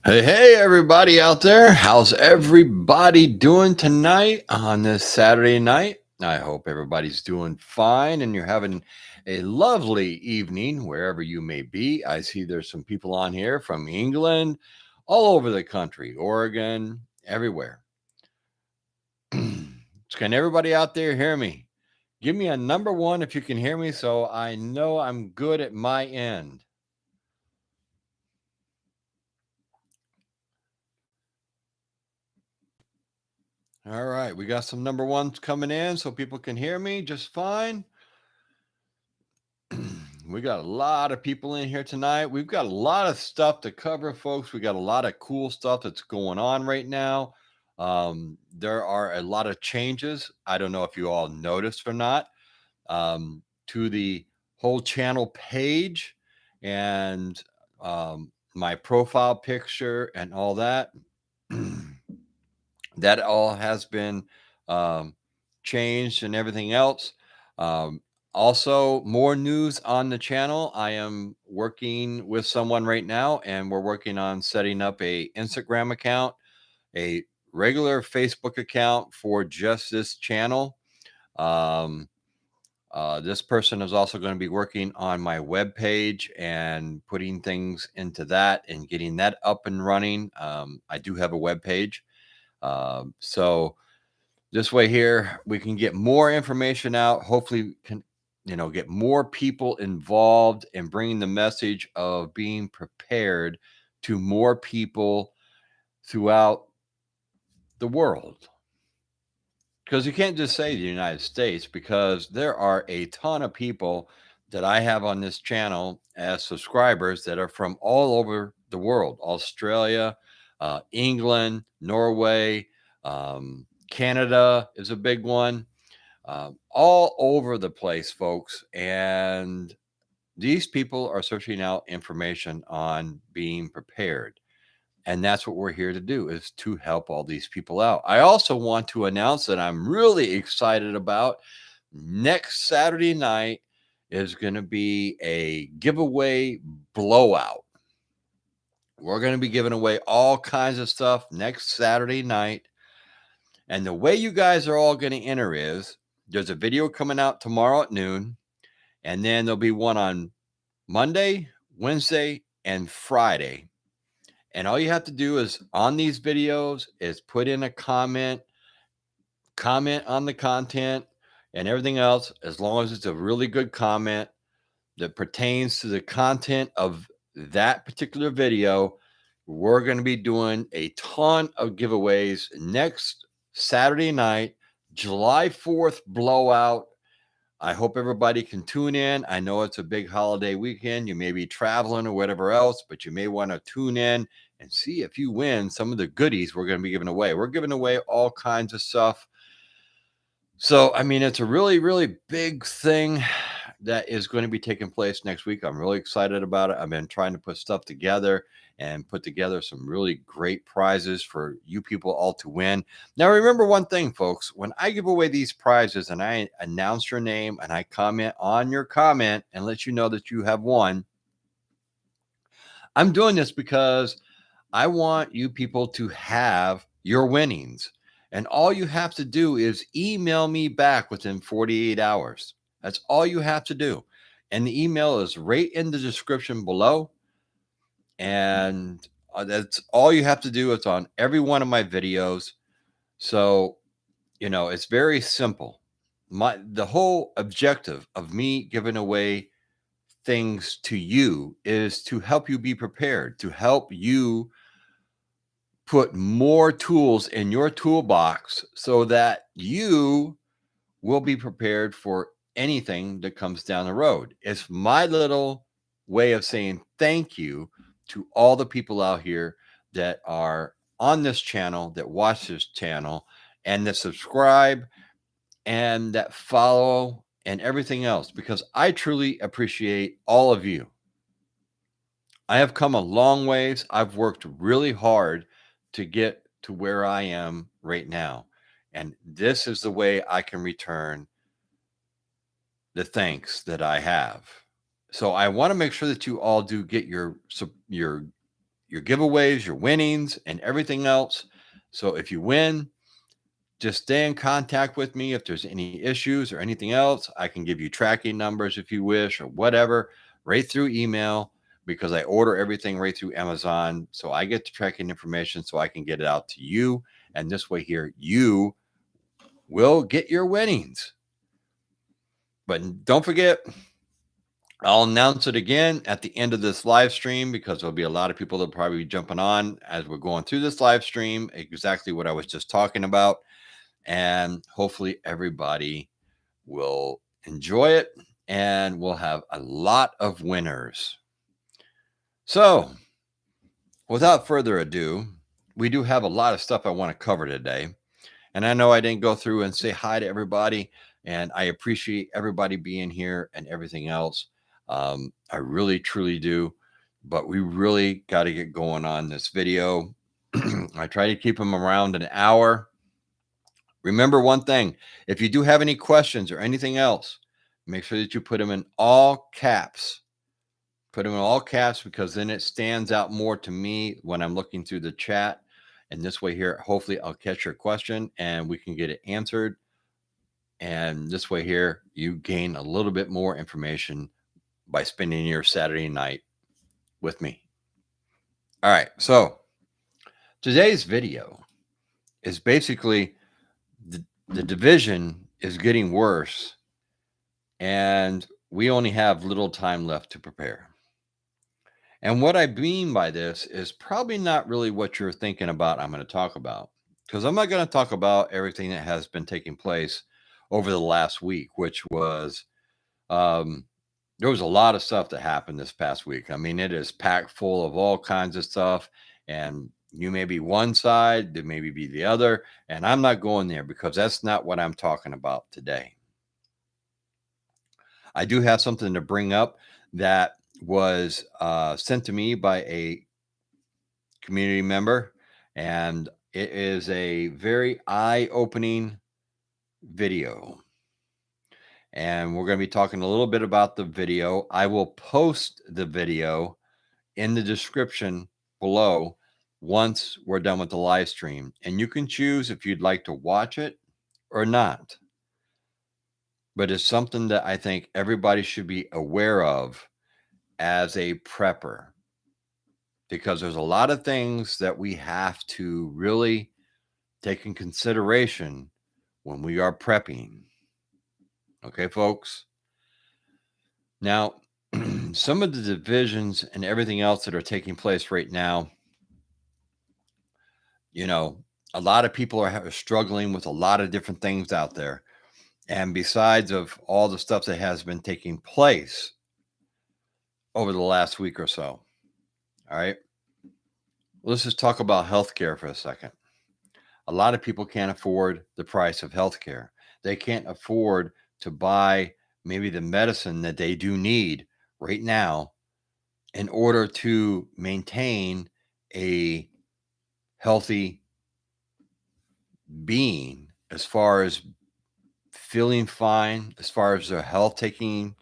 Hey, everybody out there. How's everybody doing tonight on this Saturday night? I hope everybody's doing fine and you're having a lovely evening wherever you may be. I see there's some people on here from England, all over the country, Oregon, everywhere. Can everybody out there hear me? Give me a number one if you can hear me so I know I'm good at my end. All right, we got some number ones coming in so people can hear me just fine. We got a lot of people in here tonight. We've got a lot of stuff to cover, folks. We got a lot of cool stuff that's going on right now. There are a lot of changes. I don't know if you all noticed or not, to the whole channel page and my profile picture and all that. That all has been um, changed and everything else. Um, Also, more news on the channel. I am working with someone right now, and we're working on setting up a Instagram account, a regular Facebook account for just this channel. Um, this person is also going to be working on my web page and putting things into that and getting that up and running. I do have a web page. So this way here, we can get more information out. Hopefully, can get more people involved in bringing the message of being prepared to more people throughout the world. Because you can't just say the United States, because there are a ton of people that I have on this channel as subscribers that are from all over the world: Australia, England, Norway, Canada is a big one, all over the place, folks. And these people are searching out information on being prepared. And that's what we're here to do, is to help all these people out. I also want to announce that I'm really excited about next Saturday night is going to be a giveaway blowout. We're going to be giving away all kinds of stuff next Saturday night. And the way you guys are all going to enter is there's a video coming out tomorrow at noon, and then there'll be one on Monday, Wednesday, and Friday. And all you have to do is on these videos is put in a comment on the content and everything else, as long as it's a really good comment that pertains to the content of that particular video. We're going to be doing a ton of giveaways next Saturday night, July 4th blowout. I hope everybody can tune in. I know it's a big holiday weekend. You may be traveling or whatever else, but you may want to tune in and see if you win some of the goodies we're going to be giving away. We're giving away all kinds of stuff. So, I mean, it's a really, really big thing that is going to be taking place next week. I'm really excited about it. I've been trying to put stuff together and put together some really great prizes for you people all to win. Now, remember one thing, folks: when I give away these prizes and I announce your name and I comment on your comment and let you know that you have won, I'm doing this because I want you people to have your winnings. And all you have to do is email me back within 48 hours. That's all you have to do. And the email is right in the description below. And that's all you have to do. It's on every one of my videos. So, it's very simple. The whole objective of me giving away things to you is to help you be prepared, to help you put more tools in your toolbox so that you will be prepared for anything that comes down the road. It's my little way of saying thank you to all the people out here that are on this channel, that watch this channel, and that subscribe and that follow and everything else, because I truly appreciate all of you. I have come a long ways. I've worked really hard to get to where I am right now. And this is the way I can return the thanks that I have. So I want to make sure that you all do get your your giveaways, your winnings, and everything else. So if you win, just stay in contact with me. If there's any issues or anything else, I can give you tracking numbers if you wish or whatever, right through email, because I order everything right through Amazon. So I get the tracking information so I can get it out to you. And this way here, you will get your winnings. But don't forget, I'll announce it again at the end of this live stream, because there'll be a lot of people that will probably be jumping on as we're going through this live stream, exactly what I was just talking about. And hopefully everybody will enjoy it and we'll have a lot of winners. So without further ado, we do have a lot of stuff I want to cover today. And I know I didn't go through and say hi to everybody, and I appreciate everybody being here and everything else. I really, truly do. But we really got to get going on this video. I try to keep them around an hour. Remember one thing, if you do have any questions or anything else, make sure that you put them in all caps. Put them in all caps, because then it stands out more to me when I'm looking through the chat. And this way here, hopefully I'll catch your question and we can get it answered. And this way here, you gain a little bit more information by spending your Saturday night with me. All right. So today's video is basically the division is getting worse and we only have little time left to prepare. And what I mean by this is probably not really what you're thinking about I'm going to talk about, because I'm not going to talk about everything that has been taking place over the last week, which was there was a lot of stuff that happened this past week. I mean, it is packed full of all kinds of stuff, and you may be one side, there maybe be the other, and I'm not going there because that's not what I'm talking about today. I do have something to bring up that was sent to me by a community member, and it is a very eye-opening video. And we're going to be talking a little bit about the video. I will post the video in the description below once we're done with the live stream. And you can choose if you'd like to watch it or not. But it's something that I think everybody should be aware of as a prepper, because there's a lot of things that we have to really take in consideration when we are prepping. Okay, folks? Now, some of the divisions and everything else that are taking place right now, you know, a lot of people are struggling with a lot of different things out there. And besides of all the stuff that has been taking place over the last week or so, all right, let's just talk about healthcare for a second. A lot of people can't afford the price of healthcare. They can't afford to buy maybe the medicine that they do need right now in order to maintain a healthy being, as far as feeling fine, as far as their health taking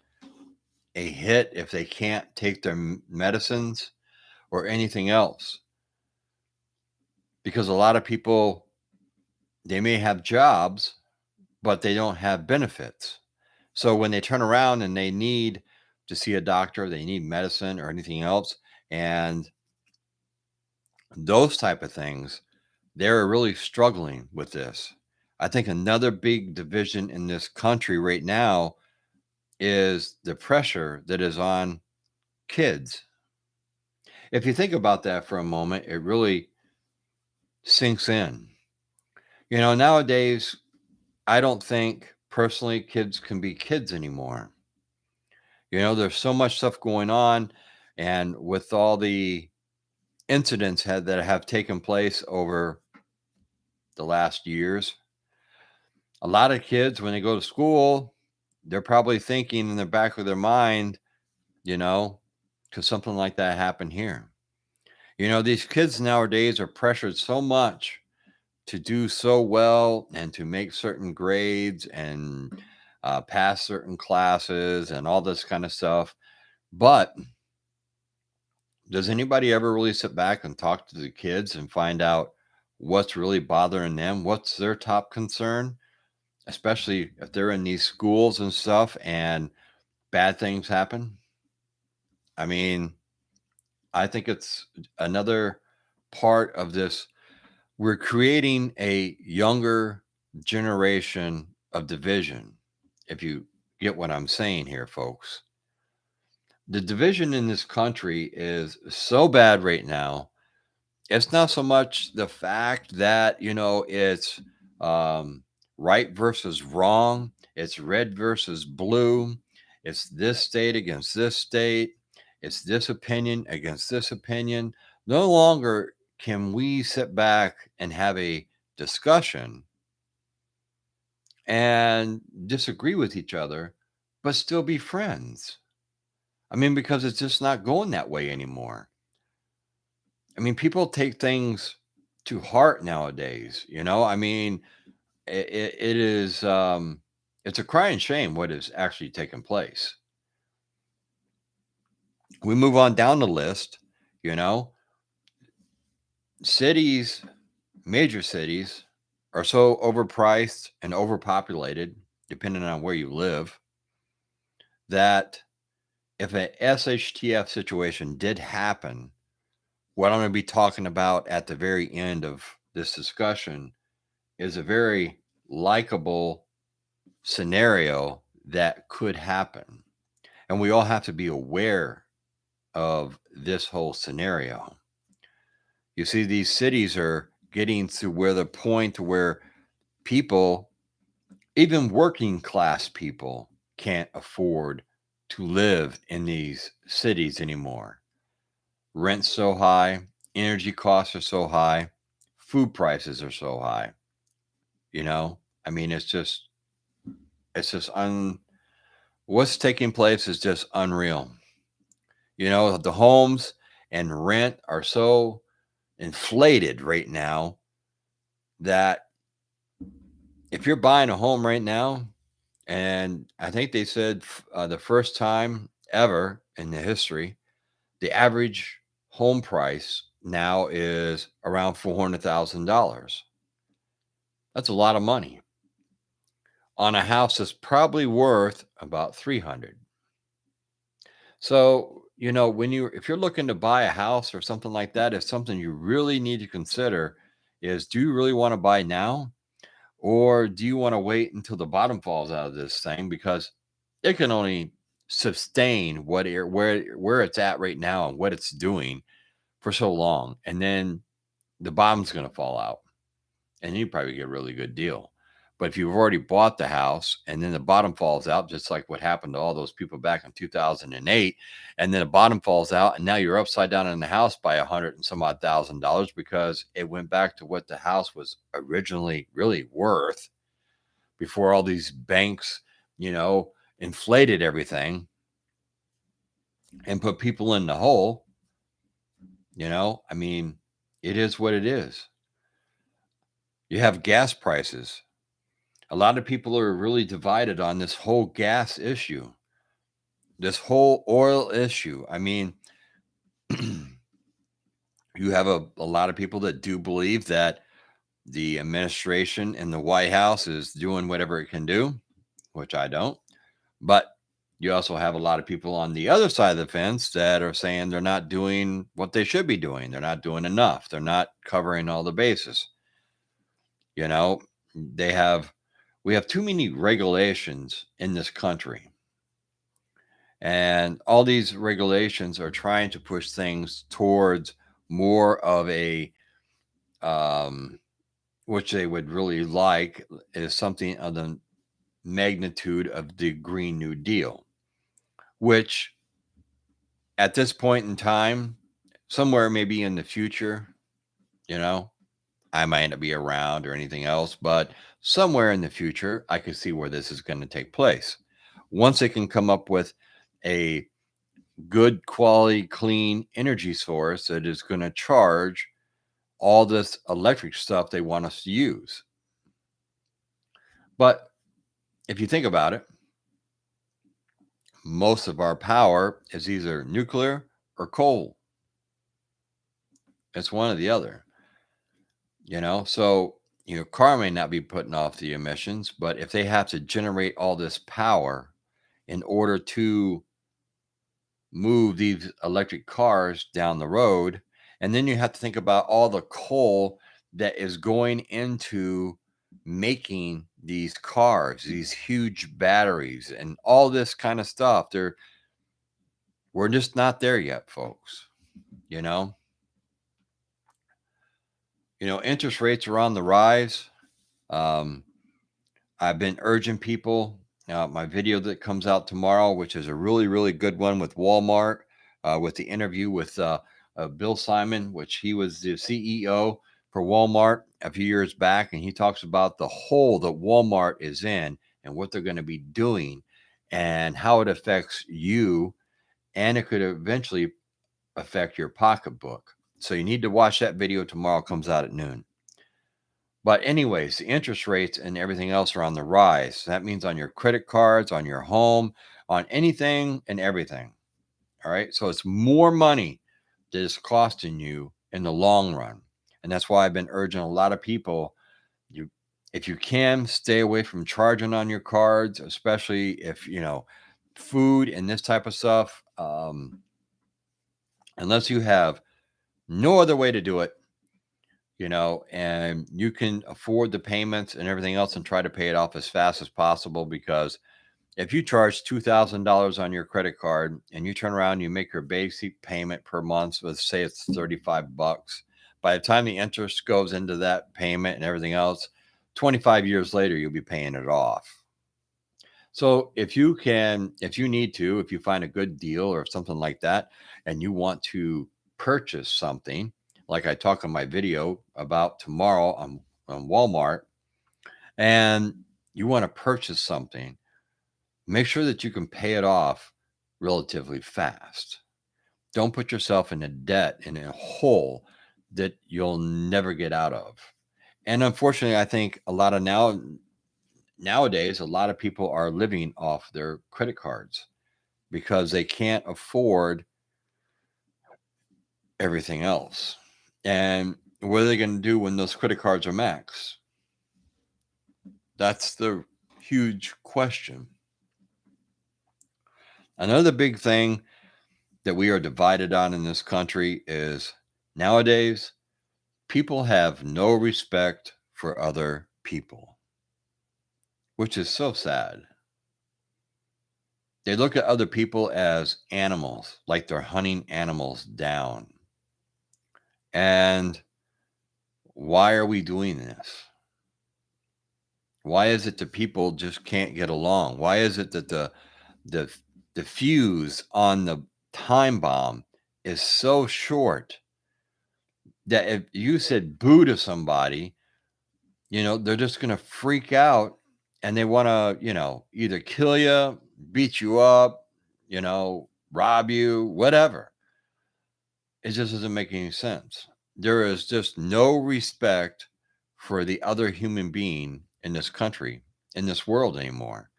a hit if they can't take their medicines or anything else. Because a lot of people, they may have jobs, but they don't have benefits. So when they turn around and they need to see a doctor, they need medicine or anything else, and those type of things, they're really struggling with this. I think another big division in this country right now is the pressure that is on kids. If you think about that for a moment, it really sinks in. You know, nowadays, I don't think personally kids can be kids anymore. You know, there's so much stuff going on, and with all the incidents that have taken place over the last years, a lot of kids, when they go to school, they're probably thinking in the back of their mind, you know, could something like that happen here? You know, these kids nowadays are pressured so much to do so well and to make certain grades and pass certain classes and all this kind of stuff. But Does anybody ever really sit back and talk to the kids and find out what's really bothering them? What's their top concern? Especially if they're in these schools and stuff and bad things happen. I mean, I think it's another part of this. We're creating a younger generation of division. If you get what I'm saying here, folks, the division in this country is so bad right now. It's not so much the fact that, it's um, right versus wrong, it's red versus blue, it's this state against this state, it's this opinion against this opinion. No longer can we sit back and have a discussion and disagree with each other, but still be friends. I mean, because it's just not going that way anymore. I mean, people take things to heart nowadays, I mean, it is, it's a crying shame what is actually taking place. We move on down the list, you know, cities, major cities are so overpriced and overpopulated, depending on where you live, that if a SHTF situation did happen, what I'm going to be talking about at the very end of this discussion is a very likable scenario that could happen. And we all have to be aware of this whole scenario. You see, these cities are getting to where the point where people, even working class people, can't afford to live in these cities anymore. Rent's so high, energy costs are so high, food prices are so high. I mean, it's just what's taking place is just unreal. The homes and rent are so inflated right now that if you're buying a home right now, and I think they said the first time ever in the history, the average home price now is around $400,000. That's a lot of money on a house that's probably worth about 300. So, if you're looking to buy a house or something like that, it's something you really need to consider is, do you really want to buy now? Or do you want to wait until the bottom falls out of this thing? Because it can only sustain where it's at right now and what it's doing for so long. And then the bottom's going to fall out and you probably get a really good deal. But if you've already bought the house and then the bottom falls out, just like what happened to all those people back in 2008, and then the bottom falls out, and now you're upside down in the house by 100 and some odd $1,000 because it went back to what the house was originally really worth before all these banks, you know, inflated everything and put people in the hole. I mean, it is what it is. You have gas prices. A lot of people are really divided on this whole gas issue, this whole oil issue. I mean, you have a lot of people that do believe that the administration and the White House is doing whatever it can do, which I don't. But you also have a lot of people on the other side of the fence that are saying they're not doing what they should be doing. They're not doing enough. They're not covering all the bases. You know, they have we have too many regulations in this country. And all these regulations are trying to push things towards more of a which they would really like is something of the magnitude of the Green New Deal, which at this point in time, somewhere maybe in the future, you know, I might not be around or anything else, but somewhere in the future, I could see where this is going to take place. Once they can come up with a good quality, clean energy source that is going to charge all this electric stuff they want us to use. But if you think about it, most of our power is either nuclear or coal. It's one or the other, So, car may not be putting off the emissions, but if they have to generate all this power in order to move these electric cars down the road, and then you have to think about all the coal that is going into making these cars, these huge batteries, and all this kind of stuff. We're just not there yet, folks. You know, interest rates are on the rise. Um, I've been urging people. My video that comes out tomorrow, which is a really, really good one with Walmart, with the interview with Bill Simon, which he was the CEO for Walmart a few years back, and he talks about the hole that Walmart is in and what they're going to be doing and how it affects you, and it could eventually affect your pocketbook. So you need to watch that video tomorrow. It comes out at noon. But anyways, the interest rates and everything else are on the rise. That means on your credit cards, on your home, on anything and everything. All right. So it's more money that is costing you in the long run. And that's why I've been urging a lot of people, you if you can stay away from charging on your cards, especially if food and this type of stuff. Unless you have no other way to do it, and you can afford the payments and everything else and try to pay it off as fast as possible. Because if you charge $2,000 on your credit card and you turn around, you make your basic payment per month, let's say it's $35. By the time the interest goes into that payment and everything else, 25 years later, you'll be paying it off. So if you need to, if you find a good deal or something like that, and you want to purchase something, like I talk on my video about tomorrow on Walmart, and you want to purchase something, make sure that you can pay it off relatively fast. Don't put yourself in a debt, in a hole that you'll never get out of. And unfortunately, I think nowadays, a lot of people are living off their credit cards because they can't afford everything else. And what are they going to do when those credit cards are max? That's the huge question. Another big thing that we are divided on in this country is nowadays people have no respect for other people, which is so sad. They look at other people as animals, like they're hunting animals down. And why are we doing this? Why is it that people just can't get along? Why is it that the the fuse on the time bomb is so short that if you said boo to somebody, they're just going to freak out and they want to, either kill you, beat you up, rob you, whatever. It just doesn't make any sense. There is just no respect for the other human being in this country, in this world anymore.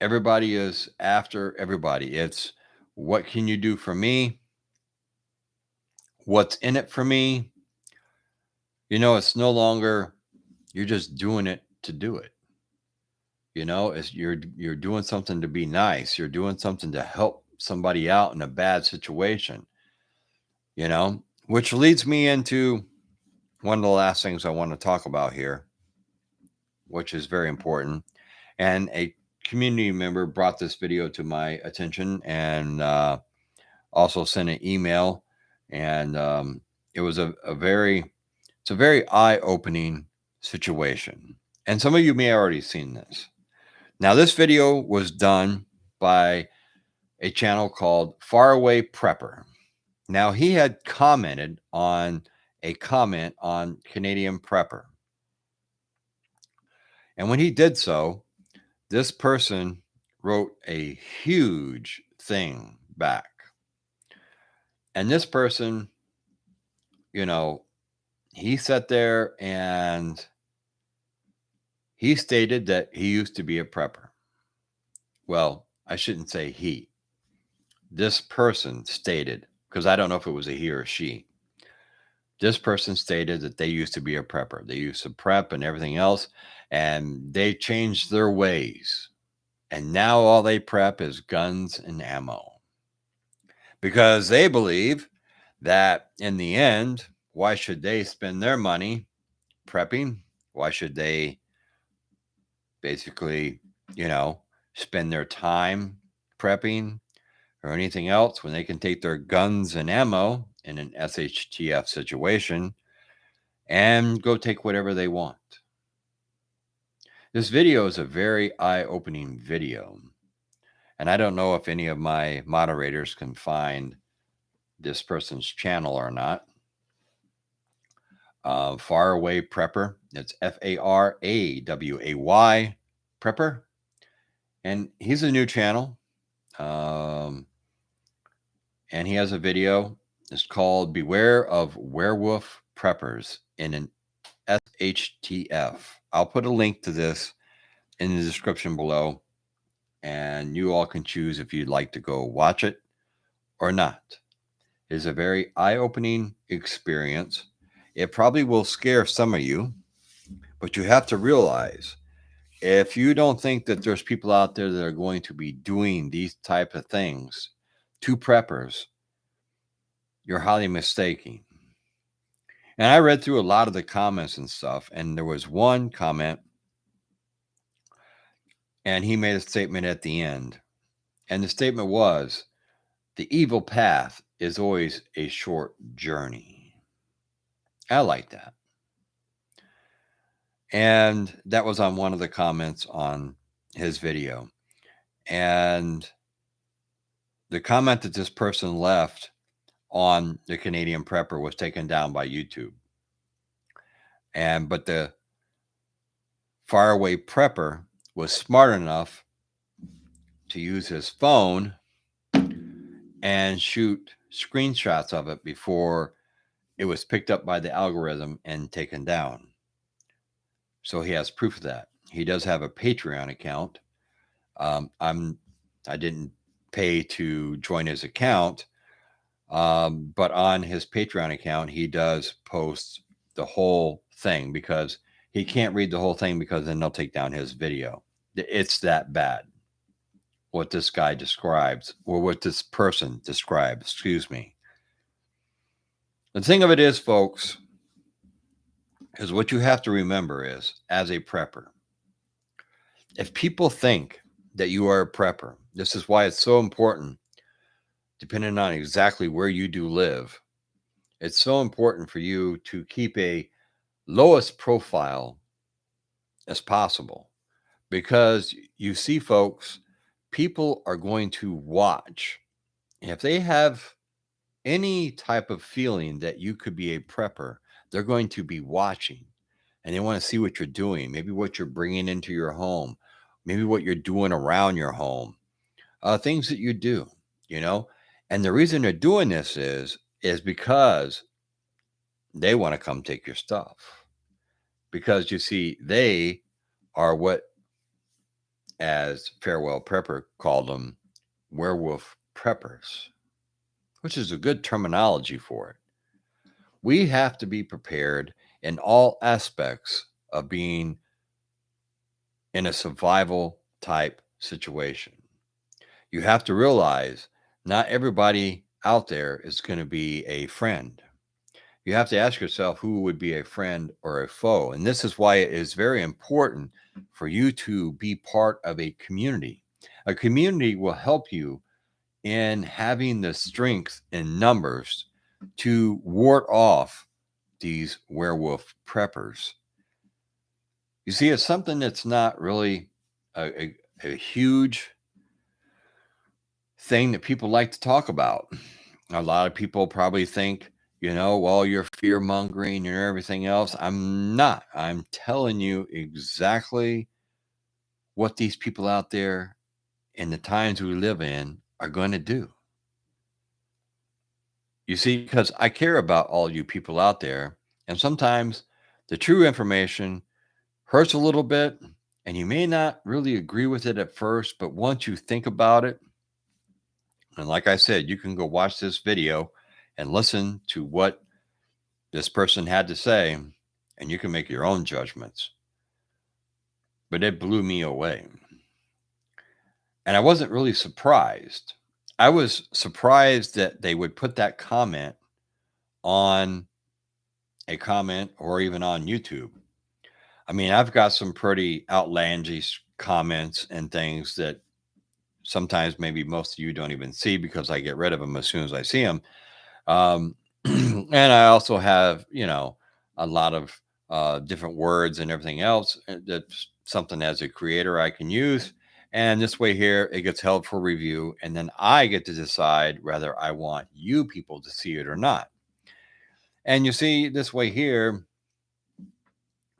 Everybody is after everybody. It's what can you do for me? What's in it for me? It's no longer you're just doing it to do it. It's you're doing something to be nice. You're doing something to help somebody out in a bad situation, which leads me into one of the last things I want to talk about here, which is very important. And a community member brought this video to my attention and also sent an email. And it was it's a very eye-opening situation. And some of you may have already seen this. Now, this video was done by a channel called Faraway Prepper. Now, he had commented on a comment on Canadian Prepper. And when he did so, this person wrote a huge thing back. And this person, he sat there and he stated that he used to be a prepper. Well, I shouldn't say he. This person stated, because I don't know if it was a he or a she. This person stated that they used to be a prepper. They used to prep and everything else, and they changed their ways. And now all they prep is guns and ammo because they believe that in the end, why should they spend their money prepping? Why should they basically, you know, spend their time prepping or anything else when they can take their guns and ammo in an SHTF situation and go take whatever they want? This video is a very eye-opening video, and I don't know if any of my moderators can find this person's channel or not. Faraway Prepper. It's Faraway Prepper, and he's a new channel. And he has a video. It's called "Beware of Werewolf Preppers in an SHTF." I'll put a link to this in the description below, and you all can choose if you'd like to go watch it or not. It is a very eye-opening experience. It probably will scare some of you, but you have to realize if you don't think that there's people out there that are going to be doing these type of things to preppers, you're highly mistaken. And I read through a lot of the comments and stuff, and there was one comment, and he made a statement at the end. And the statement was, "The evil path is always a short journey." I like that. And that was on one of the comments on his video. And the comment that this person left on the Canadian Prepper was taken down by YouTube. But the Faraway Prepper was smart enough to use his phone and shoot screenshots of it before it was picked up by the algorithm and taken down. So he has proof of that. He does have a Patreon account. I didn't pay to join his account, but on his Patreon account, he does post the whole thing because he can't read the whole thing because then they'll take down his video. It's that bad. What this guy describes, or what this person described, excuse me. The thing of it is, folks, is what you have to remember is, as a prepper, if people think that you are a prepper, this is why it's so important, depending on exactly where you do live, it's so important for you to keep a lowest profile as possible. Because you see, folks, people are going to watch. If they have any type of feeling that you could be a prepper, they're going to be watching, and they want to see what you're doing, maybe what you're bringing into your home, maybe what you're doing around your home, things that you do, you know. And the reason they're doing this is because they want to come take your stuff. Because you see, they are what, as Farewell Prepper called them, werewolf preppers, which is a good terminology for it. We have to be prepared in all aspects of being in a survival type situation. You have to realize not everybody out there is going to be a friend. You have to ask yourself who would be a friend or a foe. And this is why it is very important for you to be part of a community. A community will help you in having the strength in numbers to ward off these werewolf preppers. You see, it's something that's not really a huge thing that people like to talk about. A lot of people probably think, well, you're fear mongering and everything else. I'm not. I'm telling you exactly what these people out there in the times we live in are going to do. You see, because I care about all you people out there, and sometimes the true information hurts a little bit, and you may not really agree with it at first, but once you think about it, and like I said, you can go watch this video and listen to what this person had to say, and you can make your own judgments. But it blew me away. And I wasn't really surprised. I was surprised that they would put that comment on a comment or even on YouTube. I mean, I've got some pretty outlandish comments and things that sometimes maybe most of you don't even see because I get rid of them as soon as I see them. And I also have, a lot of different words and everything else. That's something as a creator I can use. And this way here, it gets held for review. And then I get to decide whether I want you people to see it or not. And you see, this way here,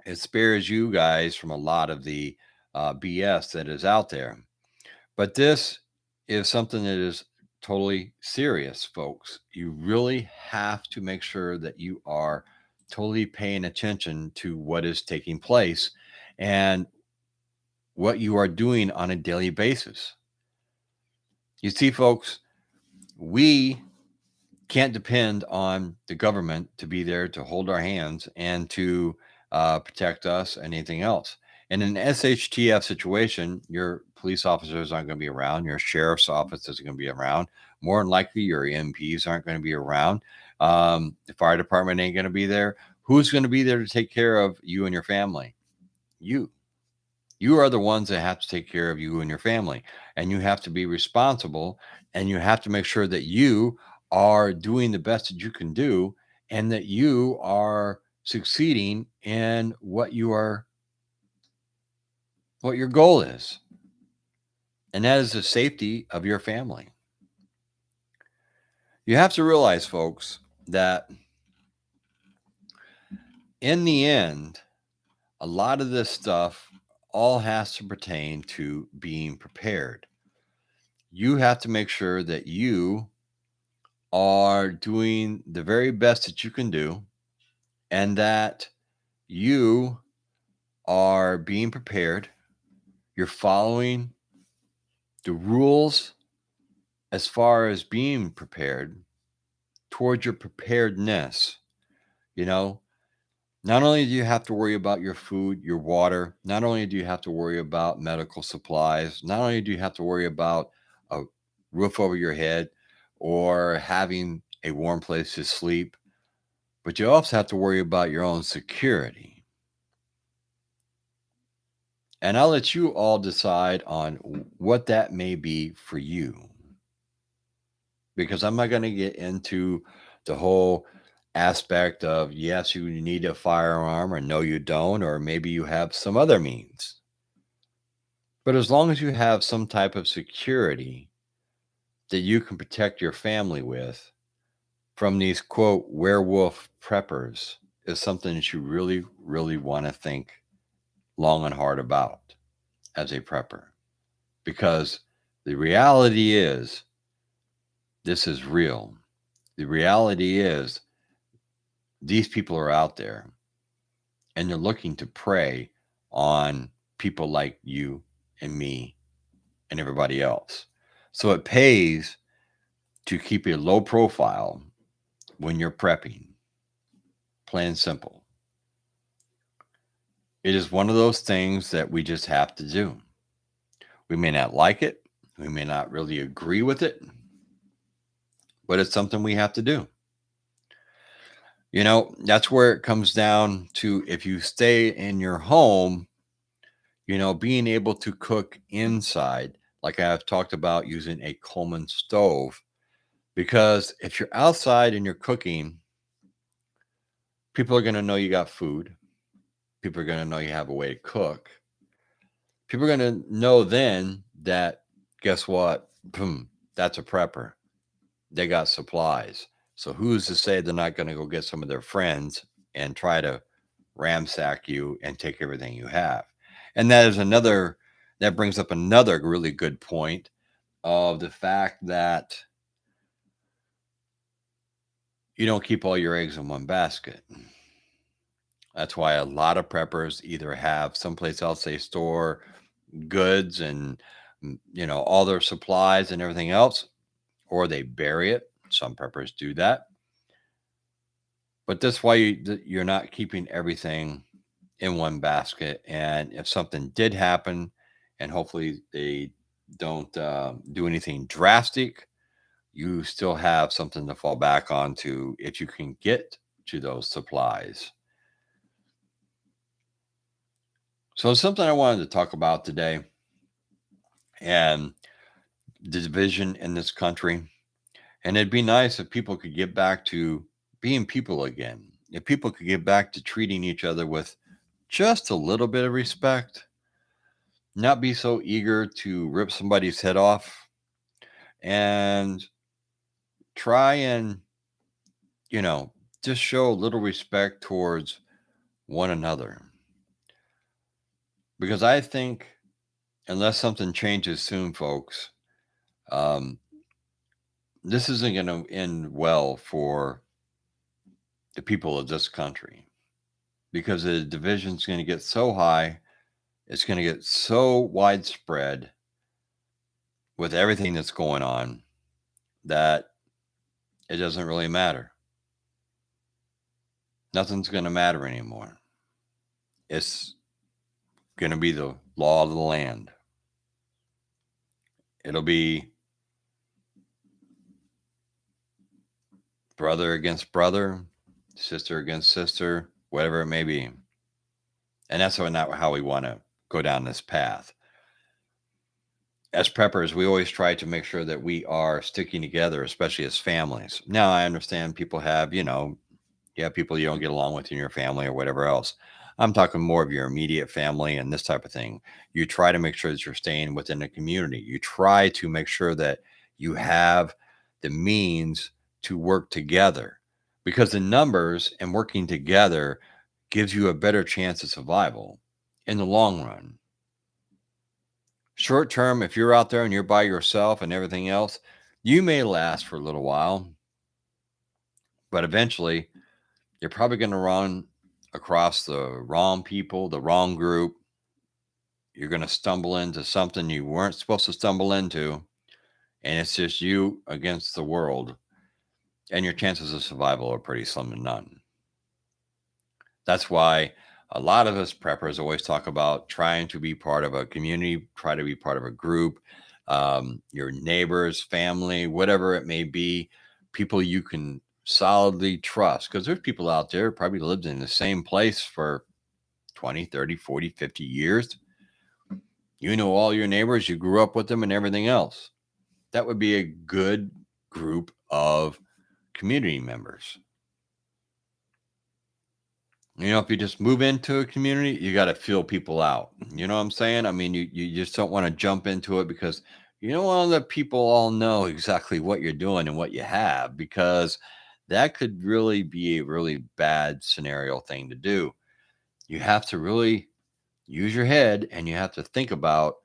it spares you guys from a lot of the BS that is out there. But this is something that is totally serious, folks. You really have to make sure that you are totally paying attention to what is taking place and what you are doing on a daily basis. You see, folks, we can't depend on the government to be there to hold our hands and to protect us and anything else. In an SHTF situation, your police officers aren't going to be around. Your sheriff's office isn't going to be around. More than likely, your MPs aren't going to be around. The fire department ain't going to be there. Who's going to be there to take care of you and your family? You. You are the ones that have to take care of you and your family. And you have to be responsible. And you have to make sure that you are doing the best that you can do and that you are succeeding in what your goal is. And that is the safety of your family. You have to realize, folks, that in the end, a lot of this stuff all has to pertain to being prepared. You have to make sure that you are doing the very best that you can do and that you are being prepared. You're following the rules as far as being prepared towards your preparedness. Not only do you have to worry about your food, your water, not only do you have to worry about medical supplies, not only do you have to worry about a roof over your head or having a warm place to sleep, but you also have to worry about your own security. And I'll let you all decide on what that may be for you. Because I'm not going to get into the whole aspect of, yes, you need a firearm, or no, you don't, or maybe you have some other means. But as long as you have some type of security that you can protect your family with from these, quote, werewolf preppers, is something that you really, really want to think long and hard about as a prepper. Because the reality is, this is real. The reality is, these people are out there and they're looking to prey on people like you and me and everybody else. So it pays to keep a low profile when you're prepping. Plain and simple. It is one of those things that we just have to do. We may not like it. We may not really agree with it, but it's something we have to do. That's where it comes down to, if you stay in your home, being able to cook inside, like I've talked about using a commmon stove, because if you're outside and you're cooking, people are going to know you got food. People are going to know you have a way to cook. People are going to know then that, guess what? Boom, that's a prepper. They got supplies. So who's to say they're not going to go get some of their friends and try to ransack you and take everything you have? And that brings up another really good point of the fact that you don't keep all your eggs in one basket. That's why a lot of preppers either have someplace else they store goods and, all their supplies and everything else, or they bury it. Some preppers do that. But that's why you're not keeping everything in one basket. And if something did happen, and hopefully they don't do anything drastic, you still have something to fall back onto if you can get to those supplies. So it's something I wanted to talk about today, and the division in this country. And it'd be nice if people could get back to being people again. If people could get back to treating each other with just a little bit of respect, not be so eager to rip somebody's head off, and try and, you know, just show a little respect towards one another. Because I think unless something changes soon, folks, um, this isn't going to end well for the people of this country, because the division's going to get so high, it's going to get so widespread with everything that's going on that it doesn't really matter. Nothing's going to matter anymore. It's going to be the law of the land. It'll be brother against brother, sister against sister, whatever it may be. And that's not how we want to go down this path. As preppers, we always try to make sure that we are sticking together, especially as families. Now, I understand people have, people you don't get along with in your family or whatever else. I'm talking more of your immediate family and this type of thing. You try to make sure that you're staying within the community. You try to make sure that you have the means to work together, because the numbers and working together gives you a better chance of survival in the long run. Short term, if you're out there and you're by yourself and everything else, you may last for a little while, but eventually you're probably going to run across the wrong people, the wrong group. You're going to stumble into something you weren't supposed to stumble into, and it's just you against the world, and your chances of survival are pretty slim to none. That's why a lot of us preppers always talk about trying to be part of a community, try to be part of a group, your neighbors, family, whatever it may be, people you can solidly trust. Because there's people out there who probably lived in the same place for 20, 30, 40, 50 years. You know all your neighbors, you grew up with them and everything else. That would be a good group of community members. If you just move into a community, you got to feel people out. You know what I'm saying? I mean, you just don't want to jump into it, because you don't want to let people all know exactly what you're doing and what you have, because that could really be a really bad scenario thing to do. You have to really use your head, and you have to think about,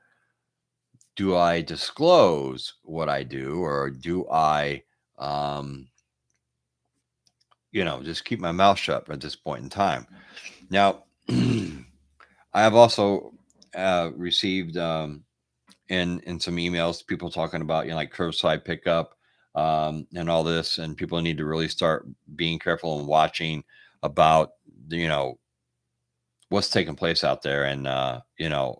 do I disclose what I do, or do I, just keep my mouth shut at this point in time? Now, I have also received in some emails, people talking about, like curbside pickup and all this, and people need to really start being careful and watching about what's taking place out there, and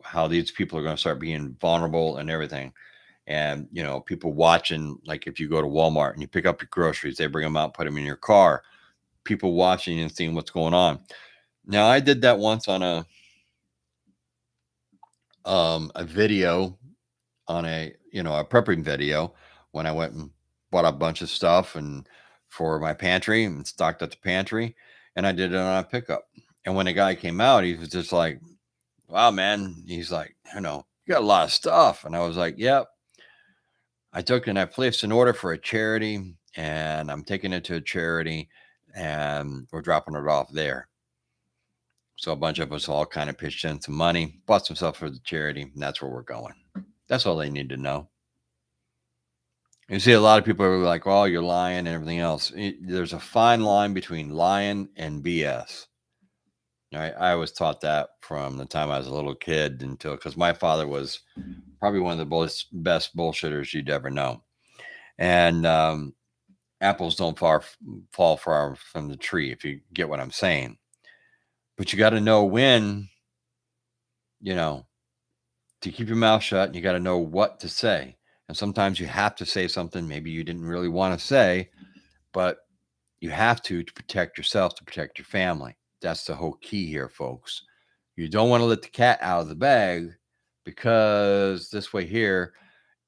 how these people are going to start being vulnerable and everything. And people watching, like if you go to Walmart and you pick up your groceries, they bring them out, put them in your car. People watching and seeing what's going on. Now, I did that once on a video, on a prepping video, when I went and bought a bunch of stuff and for my pantry, and stocked up the pantry, and I did it on a pickup. And when the guy came out, he was just like, "Wow, man," he's like, "You got a lot of stuff." And I was like, "Yep, I took and I placed an order for a charity, and I'm taking it to a charity, and we're dropping it off there." So a bunch of us all kind of pitched in some money, bought some stuff for the charity, and that's where we're going. That's all they need to know. You see, a lot of people are like, "Oh, you're lying," and everything else. There's a fine line between lying and BS. I was taught that from the time I was a little kid, because my father was probably one of the best bullshitters you'd ever know. And apples don't fall far from the tree, if you get what I'm saying. But you got to know when, you know, to keep your mouth shut, and you got to know what to say. And sometimes you have to say something maybe you didn't really want to say, but you have to protect yourself, to protect your family. That's the whole key here, folks. You don't want to let the cat out of the bag, because this way here,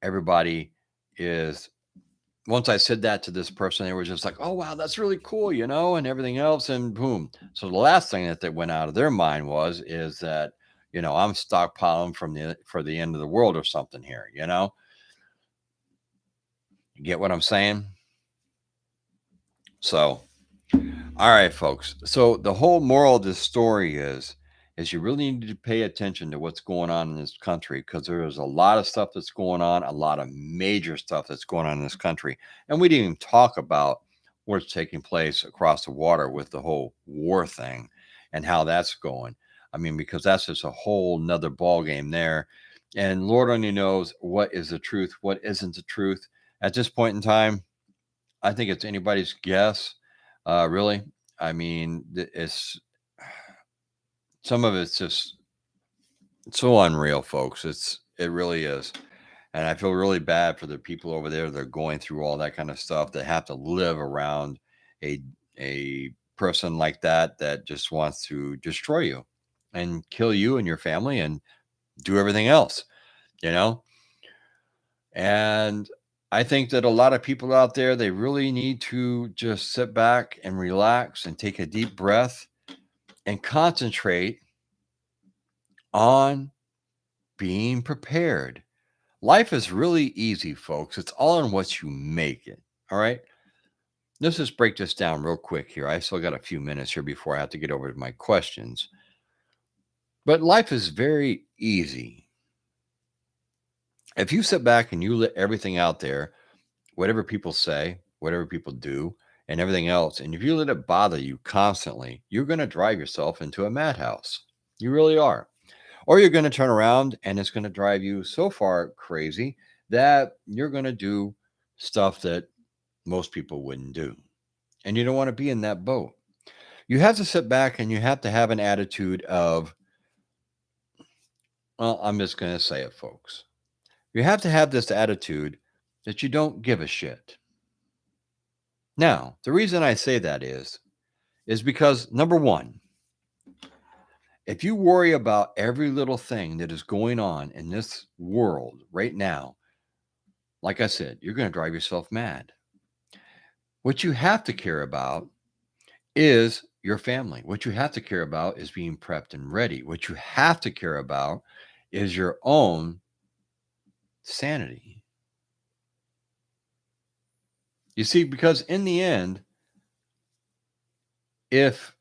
everybody is. Once I said that to this person, they were just like, "Oh wow, that's really cool," and everything else, and boom. So the last thing that went out of their mind is that I'm stockpiling for the end of the world or something here. You get what I'm saying? So all right, folks. So the whole moral of this story is you really need to pay attention to what's going on in this country, because there is a lot of stuff that's going on, a lot of major stuff that's going on in this country. And we didn't even talk about what's taking place across the water with the whole war thing and how that's going. I mean, because that's just a whole nother ball game there. And Lord only knows what is the truth, what isn't the truth. At this point in time, I think it's anybody's guess, really. I mean, it's some of it's just so unreal, folks. It really is, and I feel really bad for the people over there that are going through all that kind of stuff. That have to live around a a person like that just wants to destroy you and kill you and your family and do everything else. You know, And I think that a lot of people out there, they really need to just sit back and relax and take a deep breath and concentrate on being prepared. Life is really easy, folks. It's all in what you make it. All right. Let's just break this down real quick here. I still got a few minutes here before I have to get over to my questions. But life is very easy. If you sit back and you let everything out there, whatever people say, whatever people do, and everything else, and if you let it bother you constantly, you're going to drive yourself into a madhouse. You really are. Or you're going to turn around and it's going to drive you so far crazy that you're going to do stuff that most people wouldn't do. And you don't want to be in that boat. You have to sit back and you have to have an attitude of, well, I'm just going to say it, folks. You have to have this attitude that you don't give a shit. Now, the reason I say that is because number one, if you worry about every little thing that is going on in this world right now, like I said, you're going to drive yourself mad. What you have to care about is your family. What you have to care about is being prepped and ready. What you have to care about is your own sanity. You see, because in the end, if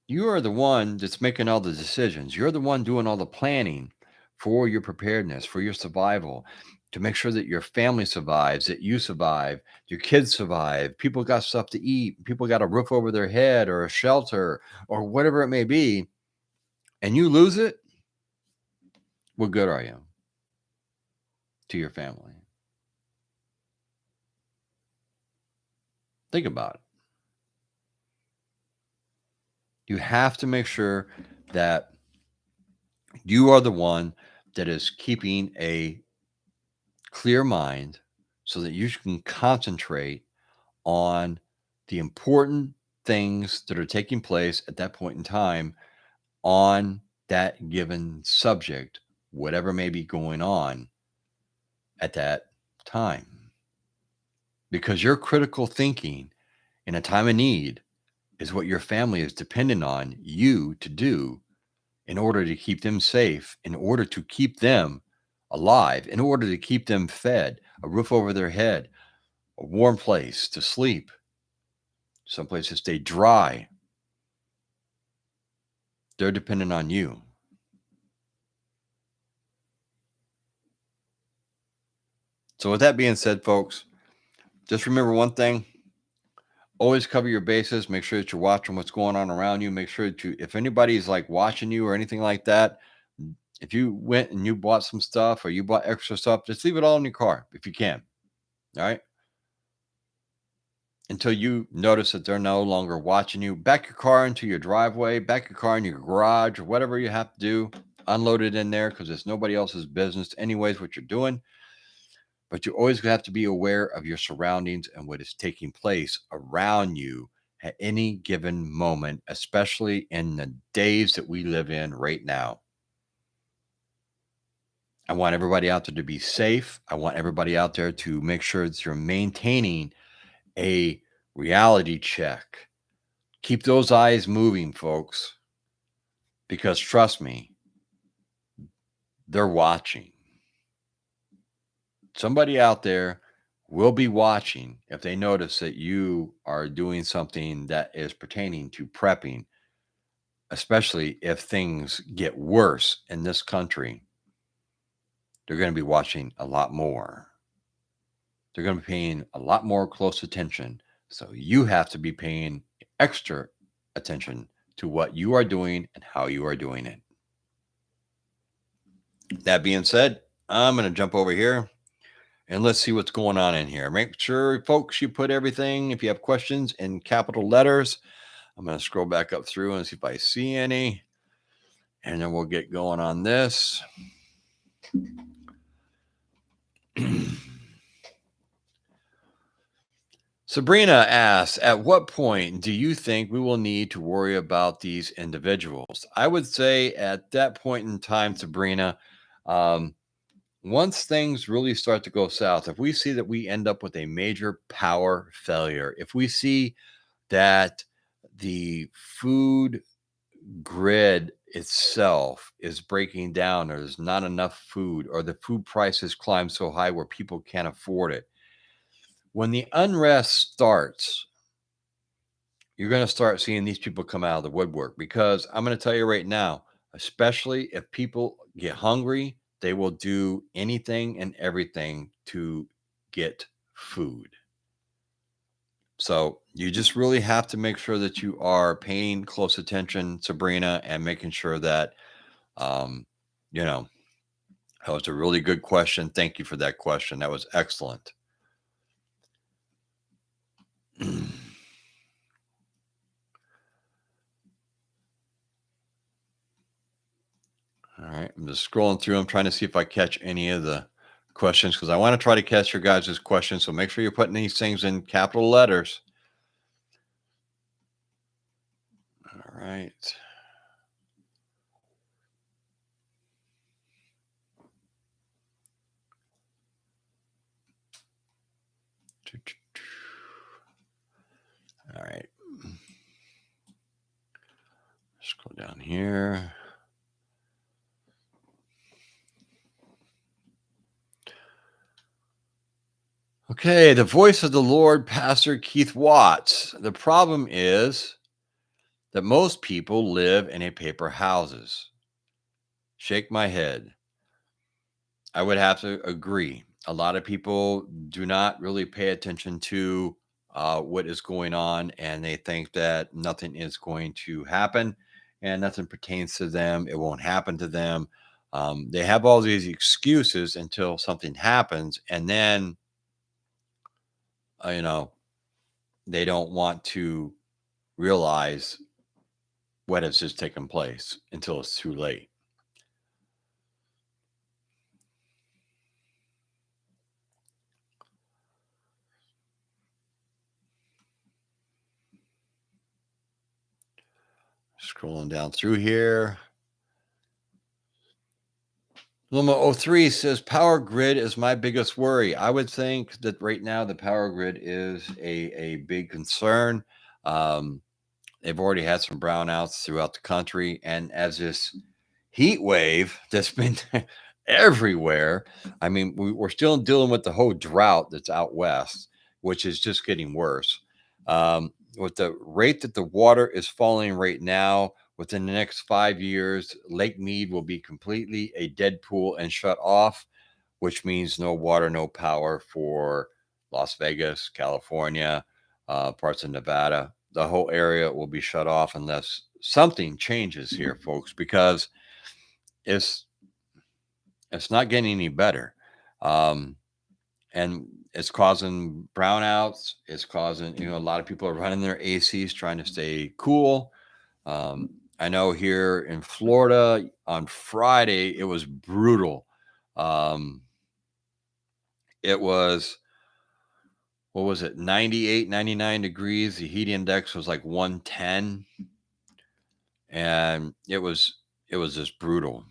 you are the one that's making all the decisions, you're the one doing all the planning for your preparedness, for your survival, to make sure that your family survives, that you survive, your kids survive, people got stuff to eat, people got a roof over their head or a shelter or whatever it may be, and you lose it, what good are you to your family? Think about it. You have to make sure that you are the one that is keeping a clear mind so that you can concentrate on the important things that are taking place at that point in time on that given subject, whatever may be going on at that time. Because your critical thinking in a time of need is what your family is dependent on you to do in order to keep them safe, in order to keep them alive, in order to keep them fed, a roof over their head, a warm place to sleep, someplace to stay dry. They're dependent on you. So, with that being said, folks, just remember one thing: always cover your bases. Make sure that you're watching what's going on around you. Make sure that if anybody's like watching you or anything like that, if you went and you bought some stuff or you bought extra stuff, just leave it all in your car if you can. All right. until you notice that they're no longer watching you. Back your car into your driveway, back your car in your garage, or whatever you have to do. Unload it in there because it's nobody else's business, anyways, what you're doing. But you always have to be aware of your surroundings and what is taking place around you at any given moment, especially in the days that we live in right now. I want everybody out there to be safe. I want everybody out there to make sure that you're maintaining a reality check. Keep those eyes moving, folks, because trust me, they're watching. Somebody out there will be watching if they notice that you are doing something that is pertaining to prepping, especially if things get worse in this country. They're going to be watching a lot more. They're going to be paying a lot more close attention. So you have to be paying extra attention to what you are doing and how you are doing it. That being said, I'm going to jump over here and let's see what's going on in here. Make sure, folks, you put everything, if you have questions, in capital letters. I'm going to scroll back up through and see if I see any. And then we'll get going on this. Sabrina asks, at what point do you think we will need to worry about these individuals? I would say at that point in time, Sabrina, once things really start to go south, if we see that we end up with a major power failure, if we see that the food grid itself is breaking down, or there's not enough food, or the food prices climb so high where people can't afford it, when the unrest starts, you're going to start seeing these people come out of the woodwork, because I'm going to tell you right now, especially if people get hungry, they will do anything and everything to get food. So you just really have to make sure that you are paying close attention, Sabrina, and making sure that, um, you know, that was a really good question. Thank you for that question. That was excellent. All right, I'm just scrolling through. I'm trying to see if I catch any of the questions, because I want to try to catch your guys' questions. So make sure you're putting these things in capital letters. All right. All right. Scroll down here. Okay, the voice of the Lord, Pastor Keith Watts. The problem is that most people live in a paper houses. Shake my head. I would have to agree. A lot of people do not really pay attention to what is going on, and they think that nothing is going to happen and nothing pertains to them. It won't happen to them. They have all these excuses until something happens, and then, you know, they don't want to realize what has just taken place until it's too late. Scrolling down through here. Luma03 says power grid is my biggest worry. I would think that right now the power grid is a big concern. Um, they've already had some brownouts throughout the country, and as this heat wave that's been everywhere, I mean, we're still dealing with the whole drought that's out west, which is just getting worse. With the rate that the water is falling right now, within the next 5 years, Lake Mead will be completely a dead pool and shut off, which means no water, no power for Las Vegas, California, parts of Nevada. The whole area will be shut off unless something changes here, folks, because it's it's not getting any better. Um, and it's causing brownouts. It's causing, a lot of people are running their ACs trying to stay cool. I know here in Florida on Friday, it was brutal. Um, it was, what was it, 98, 99 degrees. The heat index was like 110. And it was just brutal.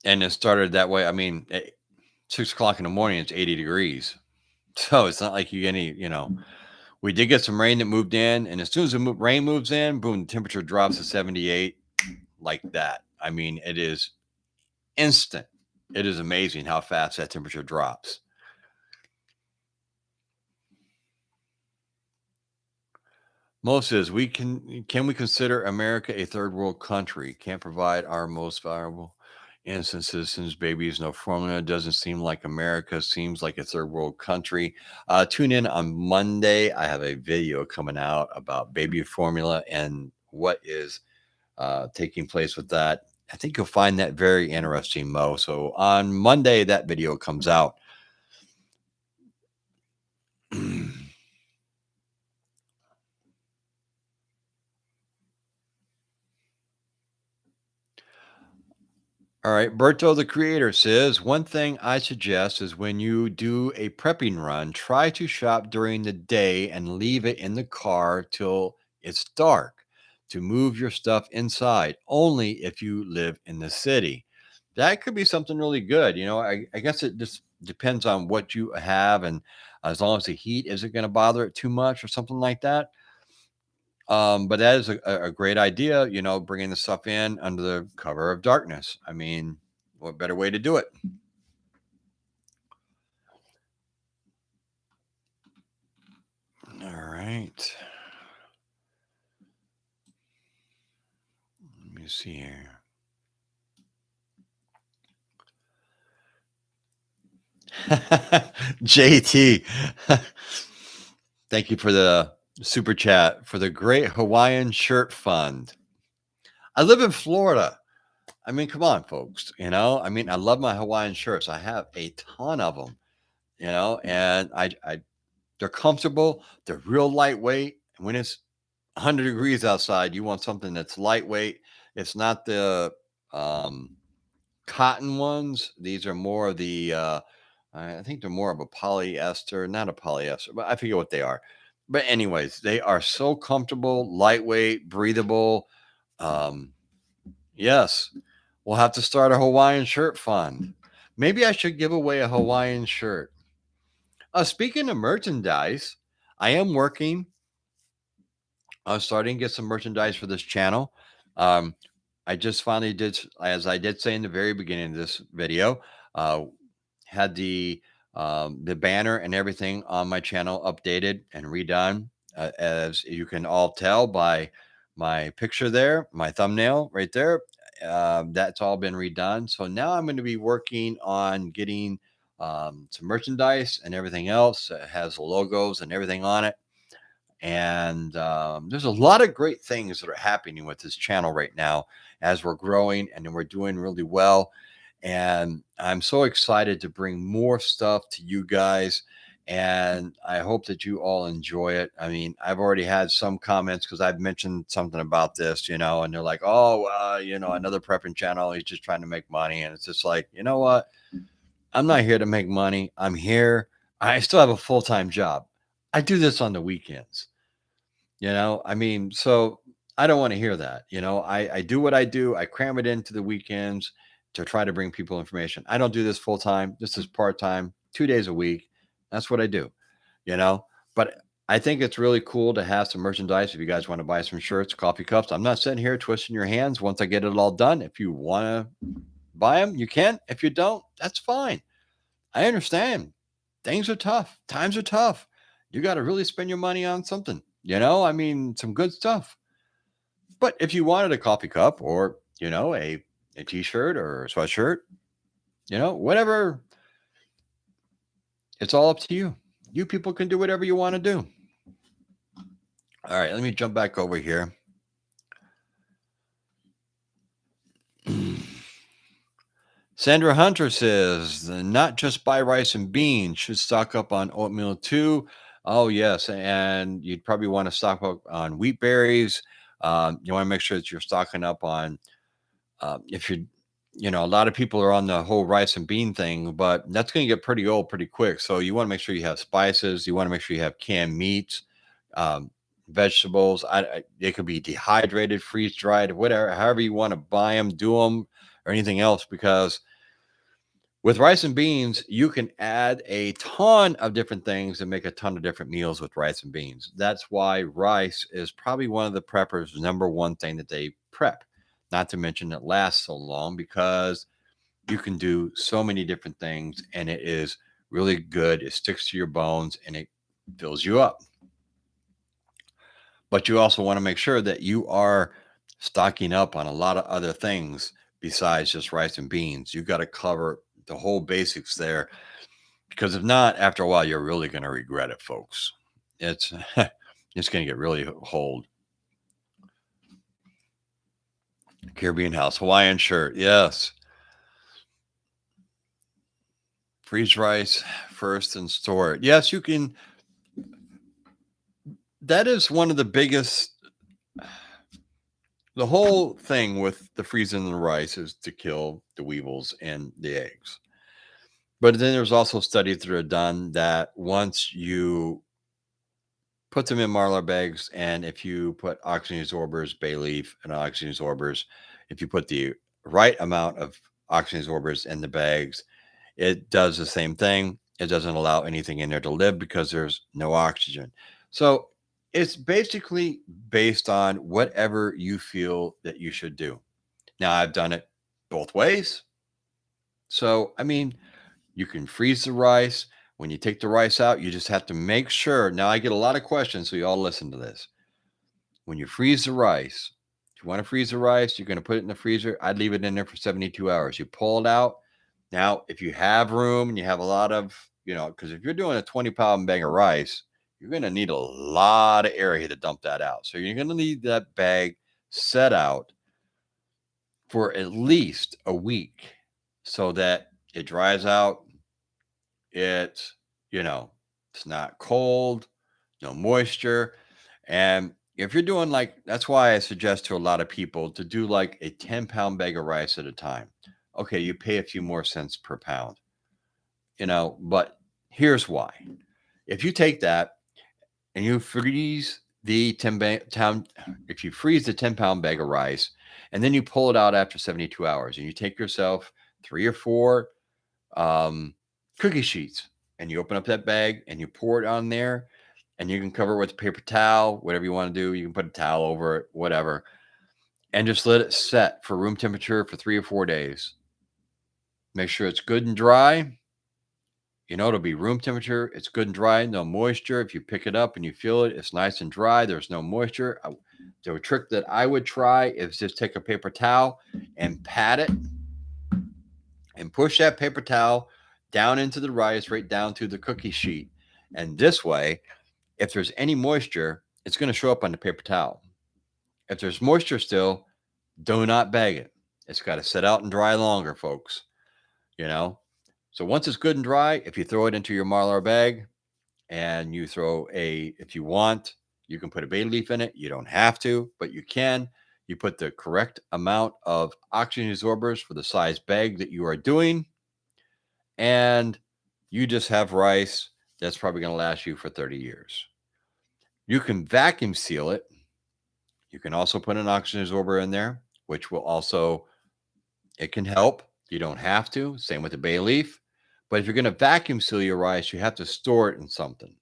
And it started that way. I mean, 6 o'clock in the morning, it's 80 degrees. So it's not like you get we did get some rain that moved in. And as soon as the rain moves in, boom, the temperature drops to 78 like that. I mean, it is instant. It is amazing how fast that temperature drops. Most says can we consider America a third world country? Can't provide our most valuable innocent citizens, babies, no formula. Doesn't seem like America. Seems like a third world country. Tune in on Monday. I have a video coming out about baby formula and what is taking place with that. I think you'll find that very interesting, Mo. So on Monday, that video comes out. All right. Berto, the creator, says one thing I suggest is when you do a prepping run, try to shop during the day and leave it in the car till it's dark to move your stuff inside, only if you live in the city. That could be something really good. I guess it just depends on what you have. And as long as the heat isn't going to bother it too much or something like that. But that is a great idea, bringing the stuff in under the cover of darkness. I mean, what better way to do it? All right. Let me see here. JT, thank you for the super chat for the Great Hawaiian Shirt Fund. I live in Florida. I mean, come on, folks. I mean, I love my Hawaiian shirts. I have a ton of them, and they're comfortable. They're real lightweight. When it's 100 degrees outside, you want something that's lightweight. It's not the cotton ones. These are more of the, I think they're more of a polyester, not a polyester, but I forget what they are. But, anyways, they are so comfortable, lightweight, breathable. Um, yes, we'll have to start a Hawaiian shirt fund. Maybe I should give away a Hawaiian shirt. Speaking of merchandise, I am working on starting to get some merchandise for this channel. Um, I just finally did, as I did say in the very beginning of this video, uh, had the banner and everything on my channel updated and redone. As you can all tell by my picture there, my thumbnail right there, that's all been redone. So now I'm going to be working on getting some merchandise and everything else. It has logos and everything on it. And there's a lot of great things that are happening with this channel right now as we're growing and we're doing really well. And I'm so excited to bring more stuff to you guys. And I hope that you all enjoy it. I mean, I've already had some comments because I've mentioned something about this, and they're like, oh, another prepping channel. He's just trying to make money. And it's just like, you know what? I'm not here to make money. I'm here. I still have a full time job. I do this on the weekends. I mean, so I don't want to hear that. I do what I do. I cram it into the weekends to try to bring people information. I don't do this full time. This is part time, 2 days a week. That's what I do, you know. But I think it's really cool to have some merchandise. If you guys want to buy some shirts, coffee cups, I'm not sitting here twisting your hands once I get it all done. If you want to buy them, you can. If you don't, that's fine. I understand. Things are tough. Times are tough. You got to really spend your money on something, I mean, some good stuff. But if you wanted a coffee cup or, a t-shirt or a sweatshirt, whatever, it's all up to you. You people can do whatever you want to do. All right, let me jump back over here. Sandra Hunter says, not just buy rice and beans, should stock up on oatmeal too. Oh, yes. And you'd probably want to stock up on wheat berries. You want to make sure that you're stocking up on, if you're, a lot of people are on the whole rice and bean thing, but that's going to get pretty old pretty quick. So you want to make sure you have spices. You want to make sure you have canned meats, um, vegetables. They could be dehydrated, freeze dried, whatever, however you want to buy them, do them, or anything else, because with rice and beans, you can add a ton of different things and make a ton of different meals with rice and beans. That's why rice is probably one of the preppers' number one thing that they prep. Not to mention it lasts so long because you can do so many different things and it is really good. It sticks to your bones and it fills you up. But you also want to make sure that you are stocking up on a lot of other things besides just rice and beans. You got to cover the whole basics there, because if not, after a while, you're really going to regret it, folks. It's it's going to get really old. Caribbean house, Hawaiian shirt, yes. Freeze rice first and store it. Yes, you can. That is one of the biggest. The whole thing with the freezing the rice is to kill the weevils and the eggs. But then there's also studies that are done that once you put them in Marlar bags, and if you put oxygen absorbers, bay leaf, and oxygen absorbers, if you put the right amount of oxygen absorbers in the bags, it does the same thing. It doesn't allow anything in there to live because there's no oxygen. So it's basically based on whatever you feel that you should do. Now, I've done it both ways. So, I mean, you can freeze the rice. When you take the rice out, you just have to make sure. Now, I get a lot of questions, so you all listen to this. When you freeze the rice, if you want to freeze the rice, you're going to put it in the freezer. I'd leave it in there for 72 hours. You pull it out. Now, if you have room and you have a lot of, because if you're doing a 20-pound bag of rice, you're going to need a lot of area to dump that out. So you're going to need that bag set out for at least a week so that it dries out. It's, it's not cold, no moisture. And if you're doing that's why I suggest to a lot of people to do like a 10-pound bag of rice at a time. Okay, you pay a few more cents per pound, but here's why. If you take that and you freeze the 10-pound, if you freeze the 10-pound bag of rice and then you pull it out after 72 hours and you take yourself 3 or 4 cookie sheets and you open up that bag and you pour it on there, and you can cover it with a paper towel, whatever you want to do. You can put a towel over it, whatever, and just let it set for room temperature for 3 or 4 days. Make sure it's good and dry. It'll be room temperature. It's good and dry, no moisture. If you pick it up and you feel it, it's nice and dry. There's no moisture. The trick that I would try is just take a paper towel and pat it and push that paper towel down into the rice, right down to the cookie sheet. And this way, if there's any moisture, it's going to show up on the paper towel. If there's moisture still, do not bag it. It's got to sit out and dry longer, folks. So once it's good and dry, if you throw it into your Marlar bag and you if you want, you can put a bay leaf in it. You don't have to, but you can. You put the correct amount of oxygen absorbers for the size bag that you are doing, and you just have rice that's probably going to last you for 30 years. You can vacuum seal it. You can also put an oxygen absorber in there, which it can help. You don't have to. Same with the bay leaf. But if you're going to vacuum seal your rice, you have to store it in something.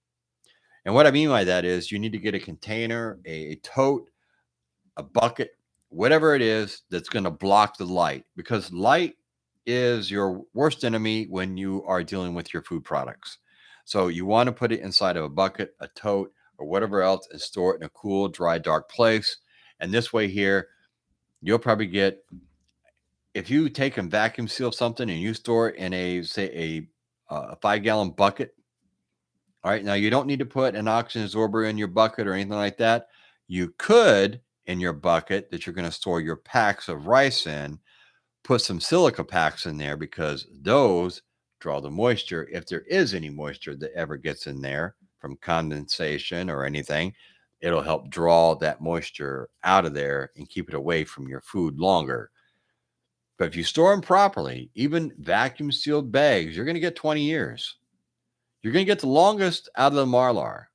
And what I mean by that is you need to get a container, a tote, a bucket, whatever it is that's going to block the light, because light is your worst enemy when you are dealing with your food products. So you want to put it inside of a bucket, a tote, or whatever else, and store it in a cool, dry, dark place. And this way here, you'll probably get, if you take and vacuum seal something and you store it in a 5-gallon bucket. All right. Now you don't need to put an oxygen absorber in your bucket or anything like that. You could, in your bucket that you're going to store your packs of rice in, put some silica packs in there because those draw the moisture. If there is any moisture that ever gets in there from condensation or anything, it'll help draw that moisture out of there and keep it away from your food longer. But if you store them properly, even vacuum sealed bags, you're going to get 20 years. You're going to get the longest out of the Marlar.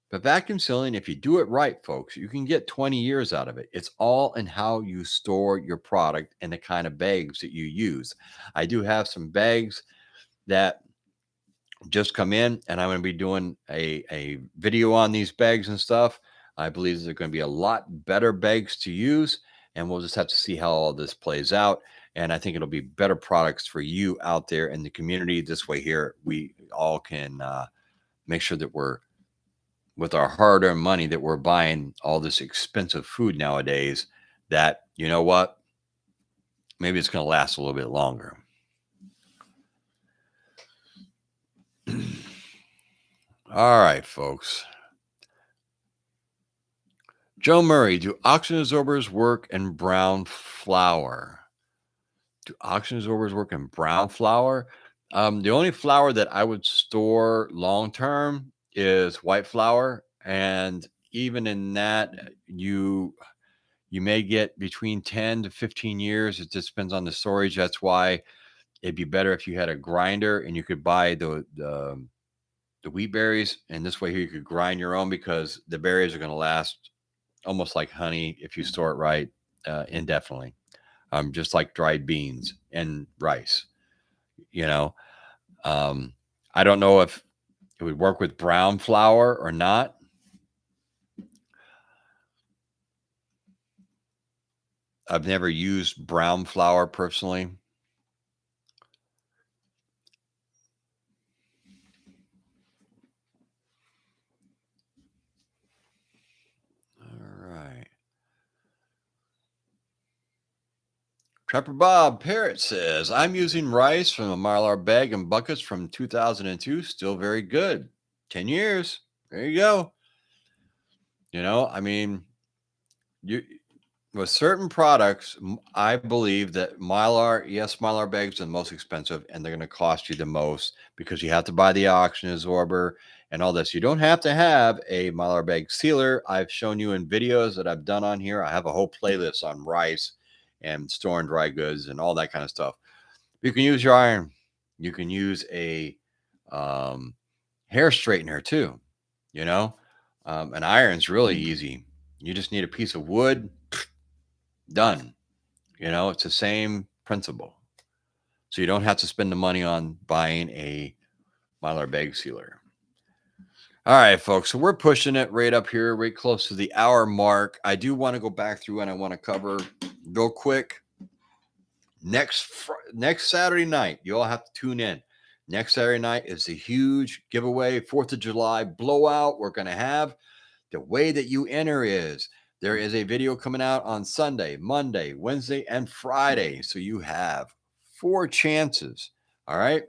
But vacuum sealing, if you do it right, folks, you can get 20 years out of it. It's all in how you store your product and the kind of bags that you use. I do have some bags that just come in, and I'm going to be doing a video on these bags and stuff. I believe they're going to be a lot better bags to use, and we'll just have to see how all this plays out. And I think it'll be better products for you out there in the community. This way here, we all can make sure that we're, with our hard-earned money that we're buying all this expensive food nowadays, that, you know what, maybe it's going to last a little bit longer. All right, folks. Joe Murray, do oxygen absorbers work in brown flour? Do oxygen absorbers work in brown flour? The only flour that I would store long term is white flour, and even in that, you may get between 10 to 15 years. It just depends on the storage. That's why it'd be better if you had a grinder and you could buy the wheat berries, and this way here you could grind your own, because the berries are going to last almost like honey if you store it right, indefinitely. Just like dried beans and rice. You know, um, I don't know if it would work with brown flour or not. I've never used brown flour personally. All right. Trapper Bob Parrott says, I'm using rice from a Mylar bag and buckets from 2002. Still very good. 10 years. There you go. You know, I mean, you with certain products, I believe that Mylar, yes, Mylar bags are the most expensive, and they're going to cost you the most because you have to buy the oxygen absorber and all this. You don't have to have a Mylar bag sealer. I've shown you in videos that I've done on here. I have a whole playlist on rice and storing dry goods and all that kind of stuff. You can use your iron. You can use a um, hair straightener too. You know, an iron's really easy. You just need a piece of wood. Done. You know, it's the same principle. So you don't have to spend the money on buying a Mylar bag sealer. All right, folks. So we're pushing it right up here, right close to the hour mark. I do want to go back through and I want to cover real quick. Next Saturday night, you all have to tune in. Next Saturday night is the huge giveaway, 4th of July blowout we're going to have. The way that you enter is there is a video coming out on Sunday, Monday, Wednesday, and Friday. So you have 4 chances. All right.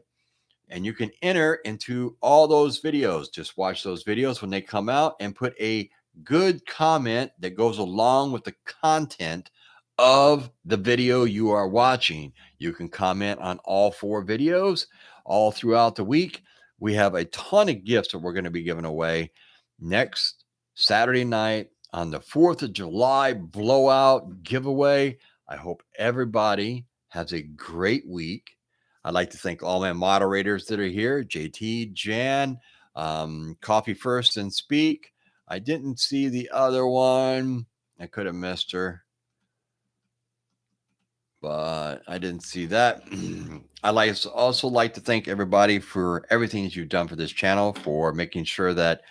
And you can enter into all those videos. Just watch those videos when they come out and put a good comment that goes along with the content of the video you are watching. You can comment on all 4 videos all throughout the week. We have a ton of gifts that we're going to be giving away next Saturday night on the 4th of July blowout giveaway. I hope everybody has a great week. I'd like to thank all my moderators that are here, JT, Jan, Coffee First and Speak. I didn't see the other one. I could have missed her, but I didn't see that. I'd also like to thank everybody for everything that you've done for this channel, for making sure that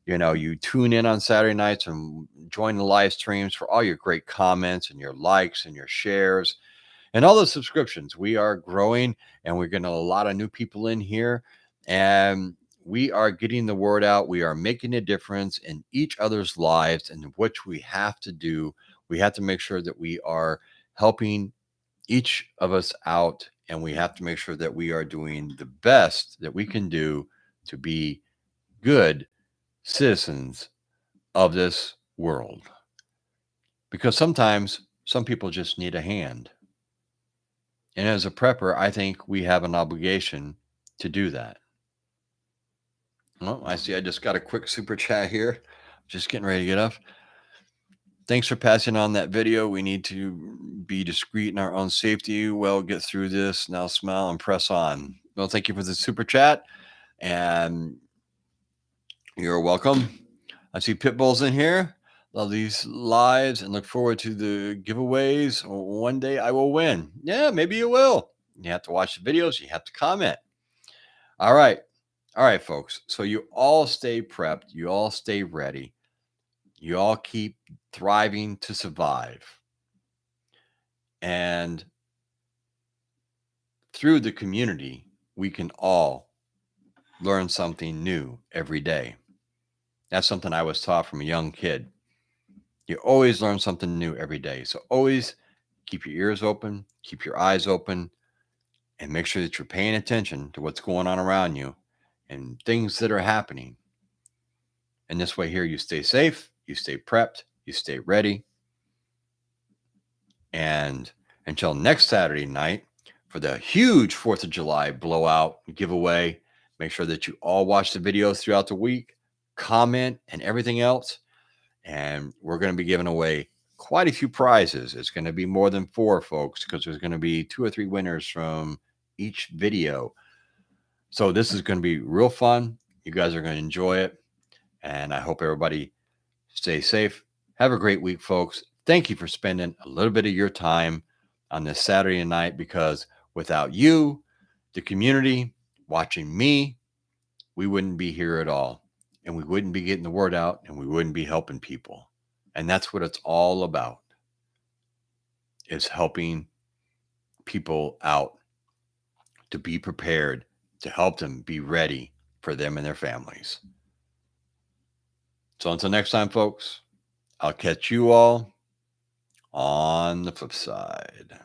you tune in on Saturday nights and join the live streams, for all your great comments and your likes and your shares and all the subscriptions. We are growing, and we're getting a lot of new people in here, and we are getting the word out. We are making a difference in each other's lives, and which we have to do. We have to make sure that we are helping each of us out, and we have to make sure that we are doing the best that we can do to be good citizens of this world. Because sometimes some people just need a hand. And as a prepper, I think we have an obligation to do that. Well, I see I just got a quick super chat here. Just getting ready to get up. Thanks for passing on that video. We need to be discreet in our own safety. Well, get through this. Now smile and press on. Well, thank you for the super chat. And you're welcome. I see Pitbull's in here. Love these lives and look forward to the giveaways. One day I will win. Yeah, maybe you will. You have to watch the videos. You have to comment. All right. All right, folks. So you all stay prepped. You all stay ready. You all keep thriving to survive. And through the community, we can all learn something new every day. That's something I was taught from a young kid. You always learn something new every day. So always keep your ears open, keep your eyes open, and make sure that you're paying attention to what's going on around you and things that are happening. And this way here, you stay safe, you stay prepped, you stay ready. And until next Saturday night for the huge 4th of July blowout giveaway, make sure that you all watch the videos throughout the week, comment, and everything else. And we're going to be giving away quite a few prizes. It's going to be more than 4, folks, because there's going to be 2 or 3 winners from each video. So this is going to be real fun. You guys are going to enjoy it. And I hope everybody stay safe. Have a great week, folks. Thank you for spending a little bit of your time on this Saturday night, because without you, the community, watching me, we wouldn't be here at all. And we wouldn't be getting the word out, and we wouldn't be helping people. And that's what it's all about, is helping people out to be prepared, to help them be ready for them and their families. So until next time, folks, I'll catch you all on the flip side.